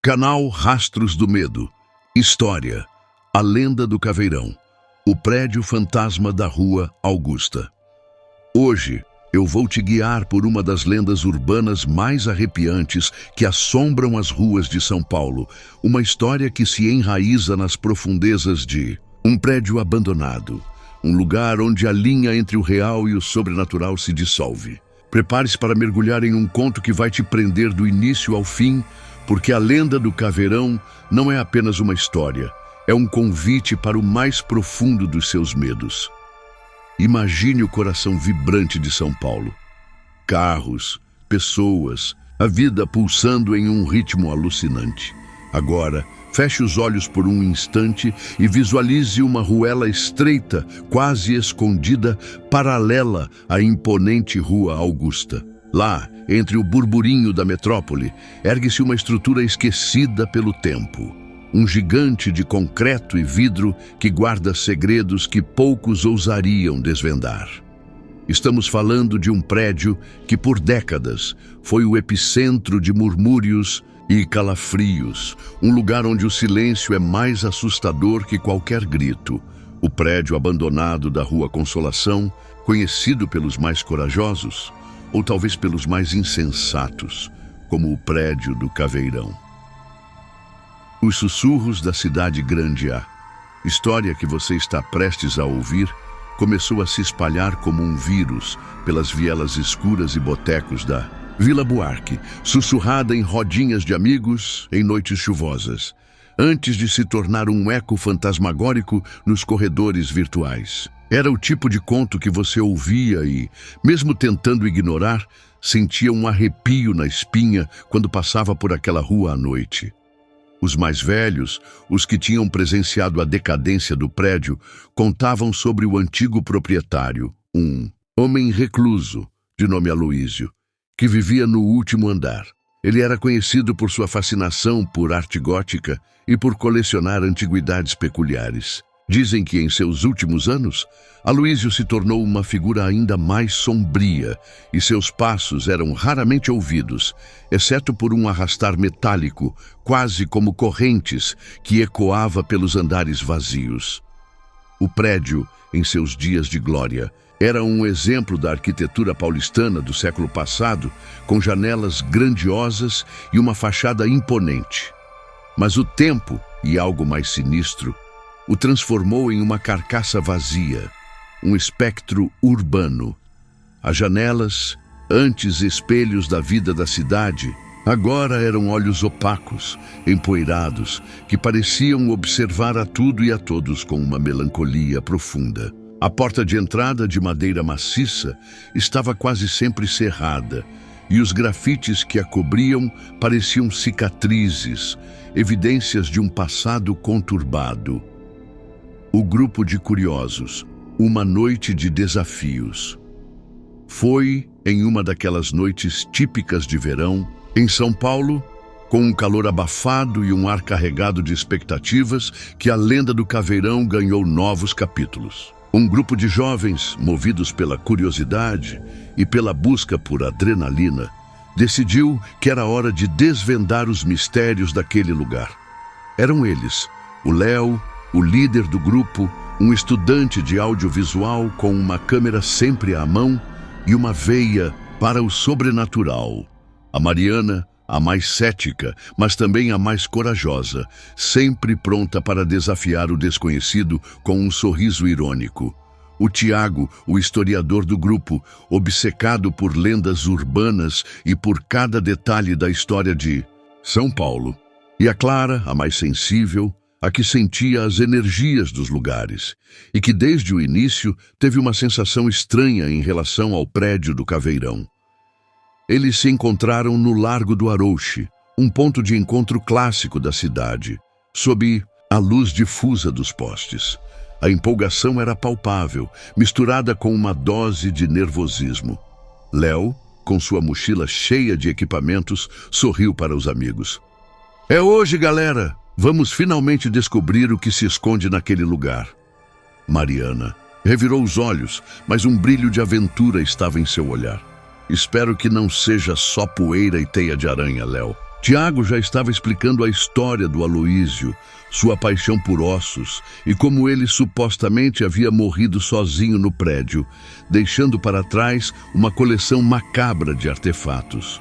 Canal Rastros do Medo. História. A Lenda do Caveirão. O prédio fantasma da Rua Augusta. Hoje, eu vou te guiar por uma das lendas urbanas mais arrepiantes que assombram as ruas de São Paulo. Uma história que se enraiza nas profundezas de um prédio abandonado. Um lugar onde a linha entre o real e o sobrenatural se dissolve. Prepare-se para mergulhar em um conto que vai te prender do início ao fim, porque a lenda do Caveirão não é apenas uma história, é um convite para o mais profundo dos seus medos. Imagine o coração vibrante de São Paulo. Carros, pessoas, a vida pulsando em um ritmo alucinante. Agora, feche os olhos por um instante e visualize uma ruela estreita, quase escondida, paralela à imponente Rua Augusta. Lá, entre o burburinho da metrópole, ergue-se uma estrutura esquecida pelo tempo. Um gigante de concreto e vidro que guarda segredos que poucos ousariam desvendar. Estamos falando de um prédio que, por décadas, foi o epicentro de murmúrios e calafrios, um lugar onde o silêncio é mais assustador que qualquer grito. O prédio abandonado da Rua Consolação, conhecido pelos mais corajosos, ou talvez pelos mais insensatos, como o prédio do Caveirão. Os sussurros da cidade grande A. História que você está prestes a ouvir começou a se espalhar como um vírus pelas vielas escuras e botecos da Vila Buarque, sussurrada em rodinhas de amigos em noites chuvosas, antes de se tornar um eco fantasmagórico nos corredores virtuais. Era o tipo de conto que você ouvia e, mesmo tentando ignorar, sentia um arrepio na espinha quando passava por aquela rua à noite. Os mais velhos, os que tinham presenciado a decadência do prédio, contavam sobre o antigo proprietário, um homem recluso, de nome Aloísio, que vivia no último andar. Ele era conhecido por sua fascinação por arte gótica e por colecionar antiguidades peculiares. Dizem que em seus últimos anos, Aloísio se tornou uma figura ainda mais sombria e seus passos eram raramente ouvidos, exceto por um arrastar metálico, quase como correntes, que ecoava pelos andares vazios. O prédio, em seus dias de glória, era um exemplo da arquitetura paulistana do século passado, com janelas grandiosas e uma fachada imponente. Mas o tempo, e algo mais sinistro, o transformou em uma carcaça vazia, um espectro urbano. As janelas, antes espelhos da vida da cidade, agora eram olhos opacos, empoeirados, que pareciam observar a tudo e a todos com uma melancolia profunda. A porta de entrada, de madeira maciça, estava quase sempre cerrada, e os grafites que a cobriam pareciam cicatrizes, evidências de um passado conturbado. O grupo de curiosos, uma noite de desafios. Foi em uma daquelas noites típicas de verão, em São Paulo, com um calor abafado e um ar carregado de expectativas, que a lenda do Caveirão ganhou novos capítulos. Um grupo de jovens, movidos pela curiosidade e pela busca por adrenalina, decidiu que era hora de desvendar os mistérios daquele lugar. Eram eles, o Léo, o líder do grupo, um estudante de audiovisual com uma câmera sempre à mão e uma veia para o sobrenatural. A Mariana, a mais cética, mas também a mais corajosa, sempre pronta para desafiar o desconhecido com um sorriso irônico. O Tiago, o historiador do grupo, obcecado por lendas urbanas e por cada detalhe da história de São Paulo. E a Clara, a mais sensível, a que sentia as energias dos lugares, e que desde o início teve uma sensação estranha em relação ao prédio do Caveirão. Eles se encontraram no Largo do Arouche, um ponto de encontro clássico da cidade, sob a luz difusa dos postes. A empolgação era palpável, misturada com uma dose de nervosismo. Léo, com sua mochila cheia de equipamentos, sorriu para os amigos. "É hoje, galera! Vamos finalmente descobrir o que se esconde naquele lugar." Mariana revirou os olhos, mas um brilho de aventura estava em seu olhar. "Espero que não seja só poeira e teia de aranha, Léo." Tiago já estava explicando a história do Aloísio, sua paixão por ossos e como ele supostamente havia morrido sozinho no prédio, deixando para trás uma coleção macabra de artefatos.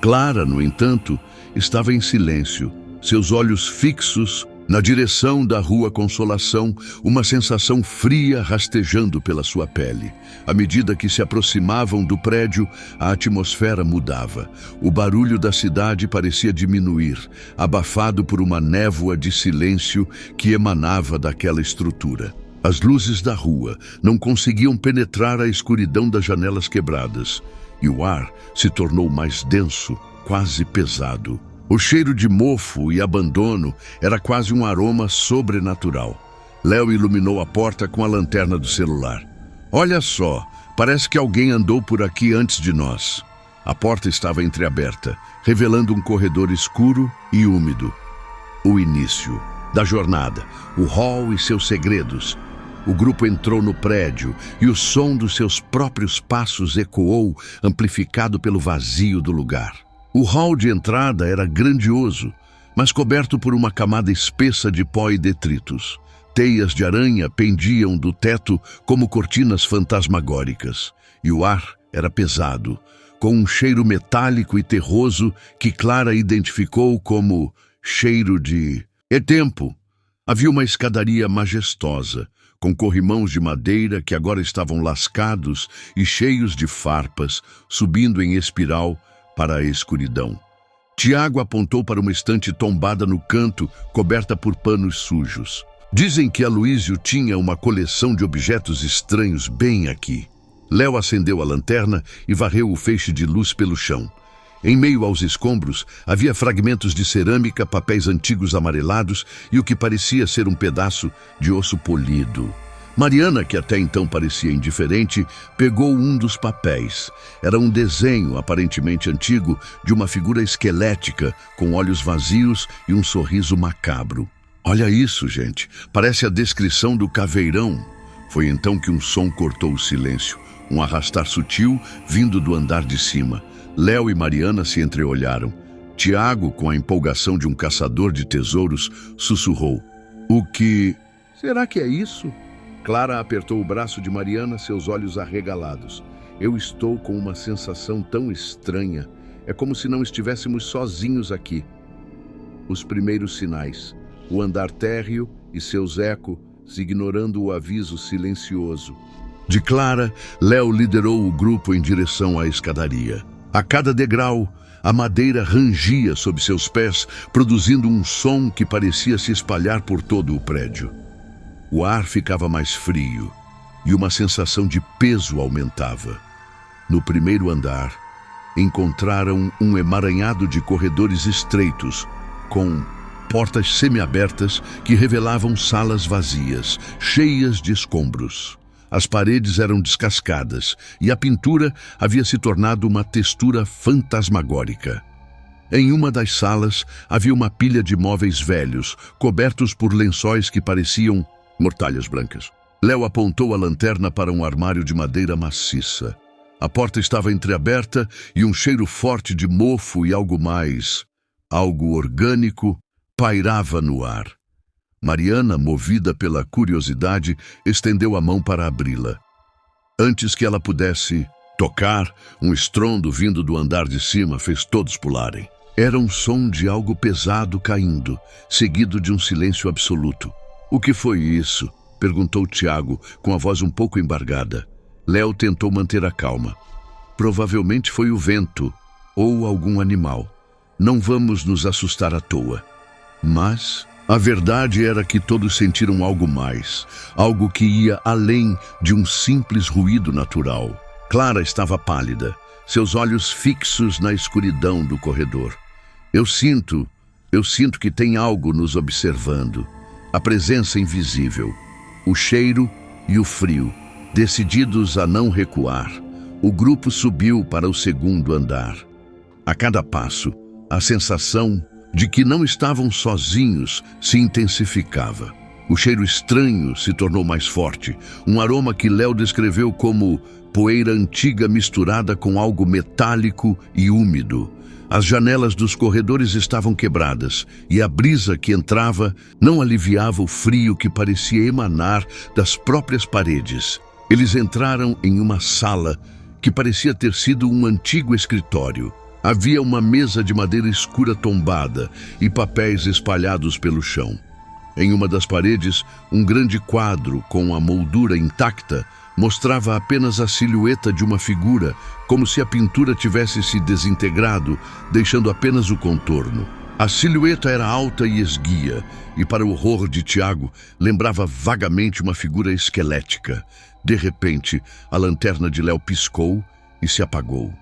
Clara, no entanto, estava em silêncio, seus olhos fixos na direção da Rua Consolação, uma sensação fria rastejando pela sua pele. À medida que se aproximavam do prédio, a atmosfera mudava. O barulho da cidade parecia diminuir, abafado por uma névoa de silêncio que emanava daquela estrutura. As luzes da rua não conseguiam penetrar a escuridão das janelas quebradas, e o ar se tornou mais denso, quase pesado. O cheiro de mofo e abandono era quase um aroma sobrenatural. Léo iluminou a porta com a lanterna do celular. Olha só, parece que alguém andou por aqui antes de nós. A porta estava entreaberta, revelando um corredor escuro e úmido. O início da jornada, o hall e seus segredos. O grupo entrou no prédio e o som dos seus próprios passos ecoou, amplificado pelo vazio do lugar. O hall de entrada era grandioso, mas coberto por uma camada espessa de pó e detritos. Teias de aranha pendiam do teto como cortinas fantasmagóricas, e o ar era pesado, com um cheiro metálico e terroso que Clara identificou como cheiro de... É tempo! Havia uma escadaria majestosa, com corrimãos de madeira que agora estavam lascados e cheios de farpas, subindo em espiral para a escuridão. Tiago apontou para uma estante tombada no canto, coberta por panos sujos. Dizem que Aloísio tinha uma coleção de objetos estranhos bem aqui. Léo acendeu a lanterna e varreu o feixe de luz pelo chão. Em meio aos escombros, havia fragmentos de cerâmica, papéis antigos amarelados e o que parecia ser um pedaço de osso polido. Mariana, que até então parecia indiferente, pegou um dos papéis. Era um desenho, aparentemente antigo, de uma figura esquelética, com olhos vazios e um sorriso macabro. Olha isso, gente. Parece a descrição do caveirão. Foi então que um som cortou o silêncio. Um arrastar sutil, vindo do andar de cima. Léo e Mariana se entreolharam. Tiago, com a empolgação de um caçador de tesouros, sussurrou. O que... Será que é isso? Clara apertou o braço de Mariana, seus olhos arregalados. Eu estou com uma sensação tão estranha. É como se não estivéssemos sozinhos aqui. Os primeiros sinais. O andar térreo e seus ecos, ignorando o aviso silencioso. De Clara, Léo liderou o grupo em direção à escadaria. A cada degrau, a madeira rangia sob seus pés, produzindo um som que parecia se espalhar por todo o prédio. O ar ficava mais frio e uma sensação de peso aumentava. No primeiro andar, encontraram um emaranhado de corredores estreitos, com portas semiabertas que revelavam salas vazias, cheias de escombros. As paredes eram descascadas e a pintura havia se tornado uma textura fantasmagórica. Em uma das salas havia uma pilha de móveis velhos, cobertos por lençóis que pareciam mortalhas brancas. Léo apontou a lanterna para um armário de madeira maciça. A porta estava entreaberta e um cheiro forte de mofo e algo mais, algo orgânico, pairava no ar. Mariana, movida pela curiosidade, estendeu a mão para abri-la. Antes que ela pudesse tocar, um estrondo vindo do andar de cima fez todos pularem. Era um som de algo pesado caindo, seguido de um silêncio absoluto. O que foi isso? Perguntou Tiago, com a voz um pouco embargada. Léo tentou manter a calma. Provavelmente foi o vento, ou algum animal. Não vamos nos assustar à toa. Mas a verdade era que todos sentiram algo mais, algo que ia além de um simples ruído natural. Clara estava pálida, seus olhos fixos na escuridão do corredor. Eu sinto que tem algo nos observando. A presença invisível, o cheiro e o frio, decididos a não recuar. O grupo subiu para o segundo andar. A cada passo, a sensação de que não estavam sozinhos se intensificava. O cheiro estranho se tornou mais forte, um aroma que Léo descreveu como poeira antiga misturada com algo metálico e úmido. As janelas dos corredores estavam quebradas e a brisa que entrava não aliviava o frio que parecia emanar das próprias paredes. Eles entraram em uma sala que parecia ter sido um antigo escritório. Havia uma mesa de madeira escura tombada e papéis espalhados pelo chão. Em uma das paredes, um grande quadro com a moldura intacta mostrava apenas a silhueta de uma figura, como se a pintura tivesse se desintegrado, deixando apenas o contorno. A silhueta era alta e esguia, e para o horror de Tiago, lembrava vagamente uma figura esquelética. De repente, a lanterna de Léo piscou e se apagou.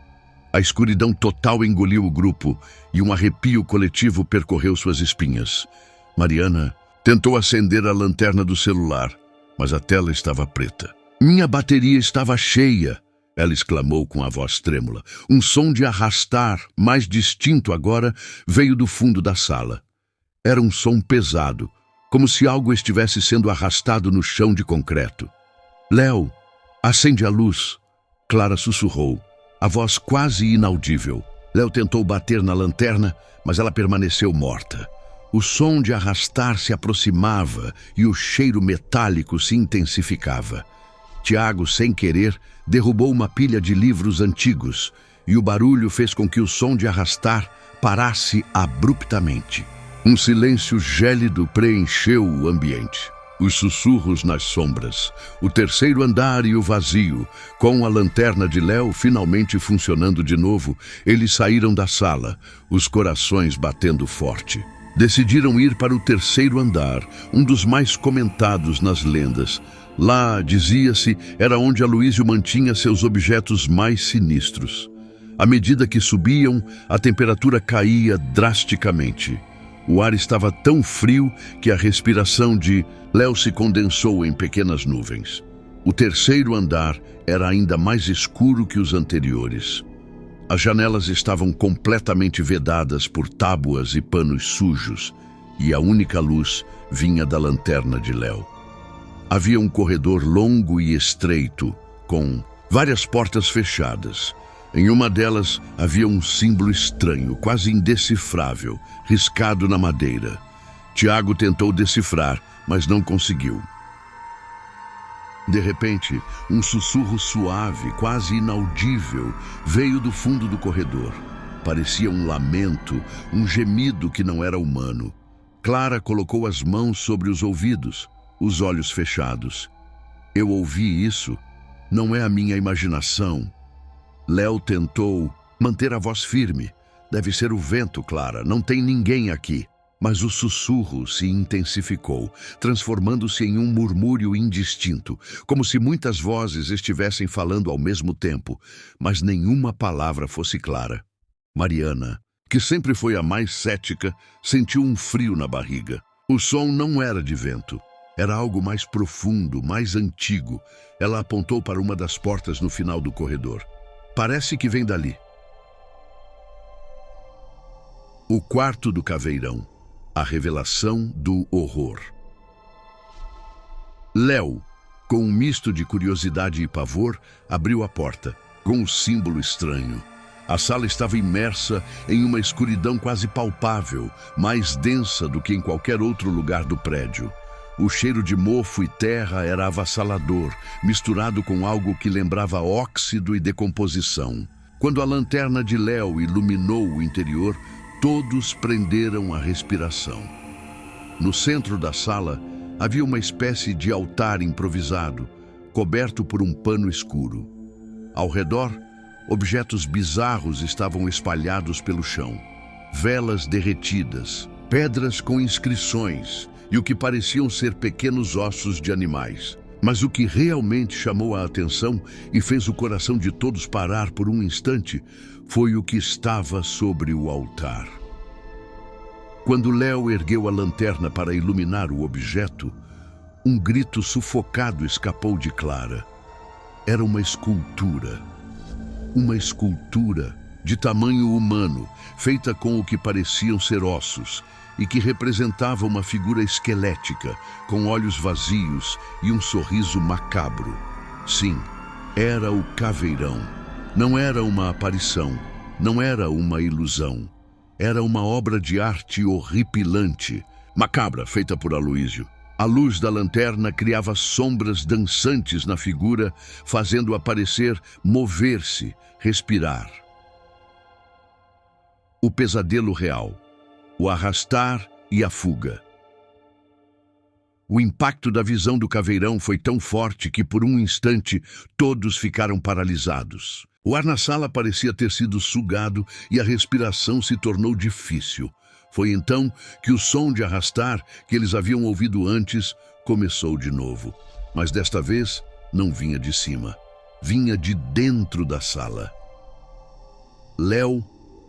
A escuridão total engoliu o grupo e um arrepio coletivo percorreu suas espinhas. Mariana tentou acender a lanterna do celular, mas a tela estava preta. "Minha bateria estava cheia", ela exclamou com a voz trêmula. Um som de arrastar, mais distinto agora, veio do fundo da sala. Era um som pesado, como se algo estivesse sendo arrastado no chão de concreto. "Léo, acende a luz", Clara sussurrou, a voz quase inaudível. Léo tentou bater na lanterna, mas ela permaneceu morta. O som de arrastar se aproximava e o cheiro metálico se intensificava. Tiago, sem querer, derrubou uma pilha de livros antigos e o barulho fez com que o som de arrastar parasse abruptamente. Um silêncio gélido preencheu o ambiente. Os sussurros nas sombras, o terceiro andar e o vazio. Com a lanterna de Léo finalmente funcionando de novo, eles saíram da sala, os corações batendo forte. Decidiram ir para o terceiro andar, um dos mais comentados nas lendas. Lá, dizia-se, era onde Aloísio mantinha seus objetos mais sinistros. À medida que subiam, a temperatura caía drasticamente. O ar estava tão frio que a respiração de Léo se condensou em pequenas nuvens. O terceiro andar era ainda mais escuro que os anteriores. As janelas estavam completamente vedadas por tábuas e panos sujos, e a única luz vinha da lanterna de Léo. Havia um corredor longo e estreito, com várias portas fechadas. Em uma delas havia um símbolo estranho, quase indecifrável, riscado na madeira. Tiago tentou decifrar, mas não conseguiu. De repente, um sussurro suave, quase inaudível, veio do fundo do corredor. Parecia um lamento, um gemido que não era humano. Clara colocou as mãos sobre os ouvidos, os olhos fechados. "Eu ouvi isso. Não é a minha imaginação." Léo tentou manter a voz firme. "Deve ser o vento, Clara. Não tem ninguém aqui." Mas o sussurro se intensificou, transformando-se em um murmúrio indistinto, como se muitas vozes estivessem falando ao mesmo tempo, mas nenhuma palavra fosse clara. Mariana, que sempre foi a mais cética, sentiu um frio na barriga. O som não era de vento. Era algo mais profundo, mais antigo. Ela apontou para uma das portas no final do corredor. "Parece que vem dali." O quarto do caveirão. A revelação do horror. Léo, com um misto de curiosidade e pavor, abriu a porta, com um símbolo estranho. A sala estava imersa em uma escuridão quase palpável, mais densa do que em qualquer outro lugar do prédio. O cheiro de mofo e terra era avassalador, misturado com algo que lembrava óxido e decomposição. Quando a lanterna de Léo iluminou o interior, todos prenderam a respiração. No centro da sala, havia uma espécie de altar improvisado, coberto por um pano escuro. Ao redor, objetos bizarros estavam espalhados pelo chão. Velas derretidas, pedras com inscrições e o que pareciam ser pequenos ossos de animais. Mas o que realmente chamou a atenção e fez o coração de todos parar por um instante foi o que estava sobre o altar. Quando Léo ergueu a lanterna para iluminar o objeto, um grito sufocado escapou de Clara. Era uma escultura. Uma escultura de tamanho humano, feita com o que pareciam ser ossos, e que representava uma figura esquelética, com olhos vazios e um sorriso macabro. Sim, era o caveirão. Não era uma aparição, Não era uma ilusão. Era uma obra de arte horripilante, macabra, feita por Aloísio. A luz da lanterna criava sombras dançantes na figura, fazendo-a parecer mover-se, respirar. O pesadelo real, o arrastar e a fuga. O impacto da visão do caveirão foi tão forte que, por um instante, todos ficaram paralisados. O ar na sala parecia ter sido sugado e a respiração se tornou difícil. Foi então que o som de arrastar, que eles haviam ouvido antes, começou de novo. Mas desta vez não vinha de cima. Vinha de dentro da sala. Léo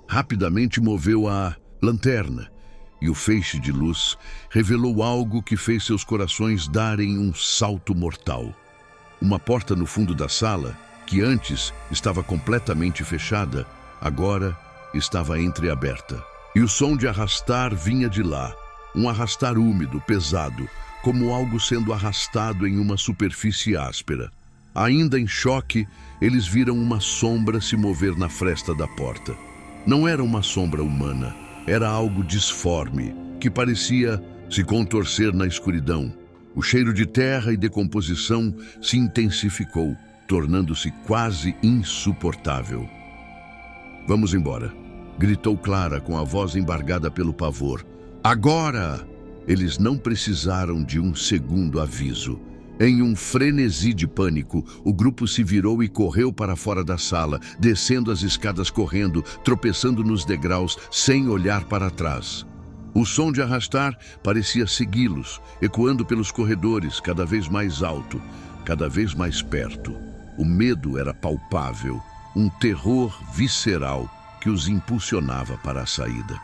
rapidamente moveu a lanterna e o feixe de luz revelou algo que fez seus corações darem um salto mortal. Uma porta no fundo da sala, que antes estava completamente fechada, agora estava entreaberta. E o som de arrastar vinha de lá, um arrastar úmido, pesado, como algo sendo arrastado em uma superfície áspera. Ainda em choque, eles viram uma sombra se mover na fresta da porta. Não era uma sombra humana, era algo disforme, que parecia se contorcer na escuridão. O cheiro de terra e decomposição se intensificou, tornando-se quase insuportável. "Vamos embora", gritou Clara com a voz embargada pelo pavor. "Agora!" Eles não precisaram de um segundo aviso. Em um frenesi de pânico, o grupo se virou e correu para fora da sala, descendo as escadas correndo, tropeçando nos degraus, sem olhar para trás. O som de arrastar parecia segui-los, ecoando pelos corredores, cada vez mais alto, cada vez mais perto. O medo era palpável, um terror visceral que os impulsionava para a saída.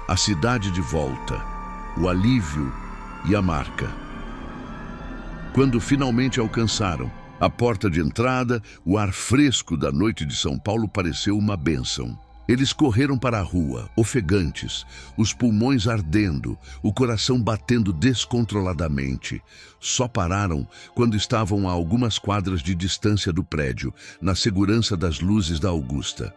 A cidade de volta, o alívio e a marca. Quando finalmente alcançaram a porta de entrada, o ar fresco da noite de São Paulo pareceu uma bênção. Eles correram para a rua, ofegantes, os pulmões ardendo, o coração batendo descontroladamente. Só pararam quando estavam a algumas quadras de distância do prédio, na segurança das luzes da Augusta.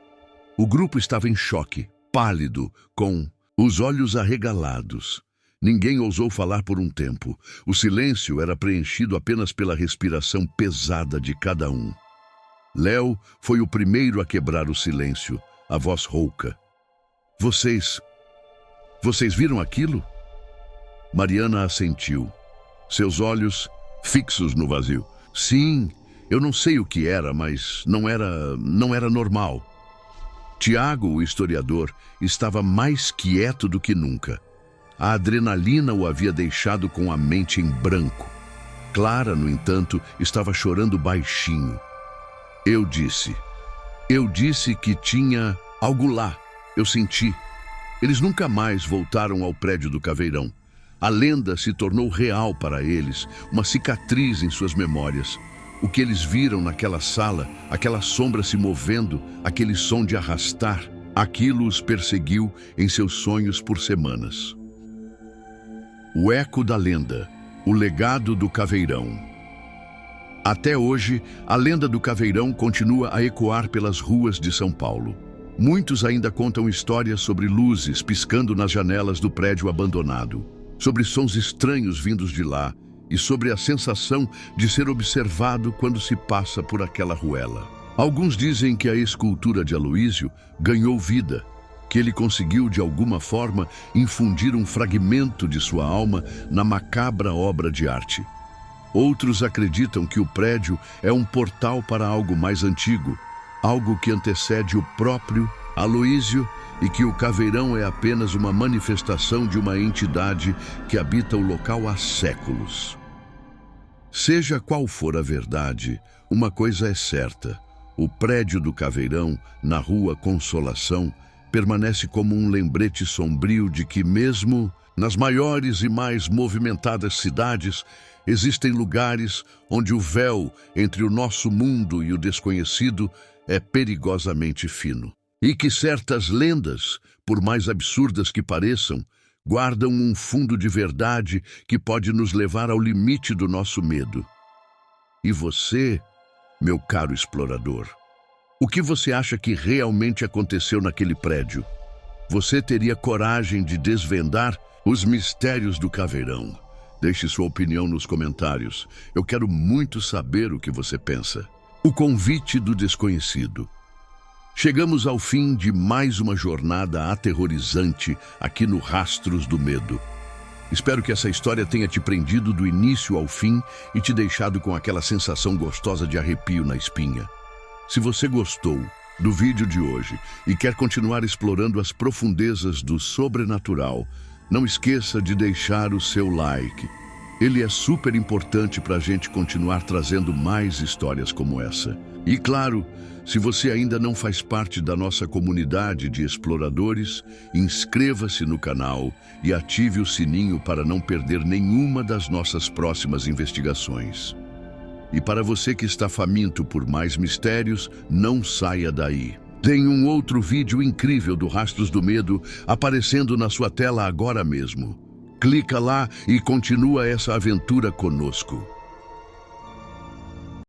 O grupo estava em choque, pálido, com os olhos arregalados. Ninguém ousou falar por um tempo. O silêncio era preenchido apenas pela respiração pesada de cada um. Léo foi o primeiro a quebrar o silêncio, a voz rouca. Vocês viram aquilo?" Mariana assentiu, seus olhos fixos no vazio. "Sim, eu não sei o que era, mas não era normal." Tiago, o historiador, estava mais quieto do que nunca. A adrenalina o havia deixado com a mente em branco. Clara, no entanto, estava chorando baixinho. Eu disse que tinha algo lá. Eu senti. Eles nunca mais voltaram ao prédio do Caveirão. A lenda se tornou real para eles, uma cicatriz em suas memórias. O que eles viram naquela sala, aquela sombra se movendo, aquele som de arrastar, aquilo os perseguiu em seus sonhos por semanas. O eco da lenda, o legado do Caveirão. Até hoje, a lenda do Caveirão continua a ecoar pelas ruas de São Paulo. Muitos ainda contam histórias sobre luzes piscando nas janelas do prédio abandonado, sobre sons estranhos vindos de lá e sobre a sensação de ser observado quando se passa por aquela ruela. Alguns dizem que a escultura de Aloísio ganhou vida, que ele conseguiu de alguma forma infundir um fragmento de sua alma na macabra obra de arte. Outros acreditam que o prédio é um portal para algo mais antigo, algo que antecede o próprio Aloísio, e que o Caveirão é apenas uma manifestação de uma entidade que habita o local há séculos. Seja qual for a verdade, uma coisa é certa: o prédio do Caveirão, na Rua Consolação, permanece como um lembrete sombrio de que, mesmo nas maiores e mais movimentadas cidades, existem lugares onde o véu entre o nosso mundo e o desconhecido é perigosamente fino. E que certas lendas, por mais absurdas que pareçam, guardam um fundo de verdade que pode nos levar ao limite do nosso medo. E você, meu caro explorador, O que você acha que realmente aconteceu naquele prédio? Você teria coragem de desvendar os mistérios do caveirão? Deixe sua opinião nos comentários. Eu quero muito saber o que você pensa. O convite do desconhecido. Chegamos ao fim de mais uma jornada aterrorizante aqui no Rastros do Medo. Espero que essa história tenha te prendido do início ao fim e te deixado com aquela sensação gostosa de arrepio na espinha. Se você gostou do vídeo de hoje e quer continuar explorando as profundezas do sobrenatural, não esqueça de deixar o seu like. Ele é super importante para a gente continuar trazendo mais histórias como essa. E claro, se você ainda não faz parte da nossa comunidade de exploradores, inscreva-se no canal e ative o sininho para não perder nenhuma das nossas próximas investigações. E para você que está faminto por mais mistérios, não saia daí. Tem um outro vídeo incrível do Rastros do Medo aparecendo na sua tela agora mesmo. Clica lá e continua essa aventura conosco.